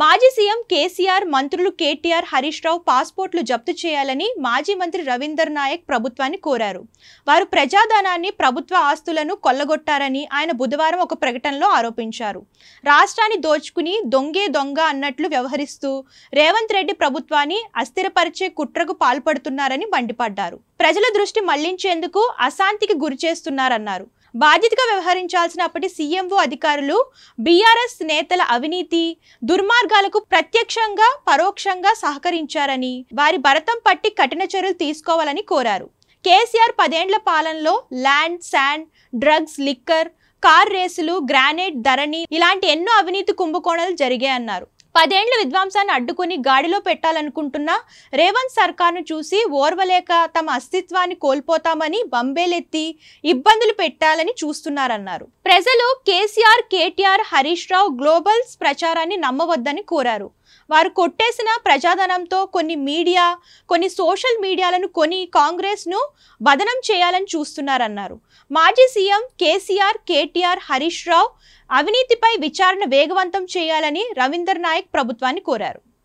మాజీ సీఎం కేసీఆర్, మంత్రులు కేటీఆర్, హరీష్ రావు పాస్పోర్ట్లు జప్తు చేయాలని మాజీ మంత్రి రవీందర్ నాయక్ ప్రభుత్వాన్ని కోరారు. వారు ప్రజాధనాన్ని, ప్రభుత్వ ఆస్తులను కొల్లగొట్టారని ఆయన బుధవారం ఒక ప్రకటనలో ఆరోపించారు. రాష్ట్రాన్ని దోచుకుని దొంగే దొంగ అన్నట్లు వ్యవహరిస్తూ రేవంత్ రెడ్డి ప్రభుత్వాన్ని అస్థిరపరిచే కుట్రకు పాల్పడుతున్నారని మండిపడ్డారు. ప్రజల దృష్టి మళ్లించేందుకు అశాంతికి గురిచేస్తున్నారన్నారు. బాధ్యతగా వ్యవహరించాల్సిన అప్పటి సీఎంఓ అధికారులు బీఆర్ఎస్ నేతల అవినీతి, దుర్మార్గాలకు ప్రత్యక్షంగా పరోక్షంగా సహకరించారని, వారి భరతం పట్టి కఠిన చర్యలు తీసుకోవాలని కోరారు. కేసీఆర్ 10 ఏళ్ల పాలనలో land, sand, drugs, liquor, car రేసులు, గ్రానైట్, ధరణి ఇలాంటి ఎన్నో అవినీతి కుంభకోణాలు జరిగాయన్నారు. 10 ఏళ్ల విధ్వంసాన్ని అడ్డుకుని గాడిలో పెట్టాలనుకుంటున్న రేవంత్ సర్కార్ను చూసి ఓర్వలేక తమ అస్తిత్వాన్ని కోల్పోతామని బంబేలెత్తి ఇబ్బందులు పెట్టాలని చూస్తున్నారన్నారు. ప్రజలు కేసీఆర్, కేటీఆర్, హరీష్ రావు గ్లోబల్స్ ప్రచారాన్ని నమ్మవద్దని కోరారు. వారు కొట్టేసిన ప్రజాధనంతో కొన్ని సోషల్ మీడియాలను కొని కాంగ్రెస్ను బదనం చేయాలని చూస్తున్నారన్నారు. మాజీ సీఎం కేసీఆర్, కేటీఆర్, హరీష్ రావు అవినీతిపై విచారణ వేగవంతం చేయాలని రవీందర్ నాయక్ ప్రభుత్వాన్ని కోరారు.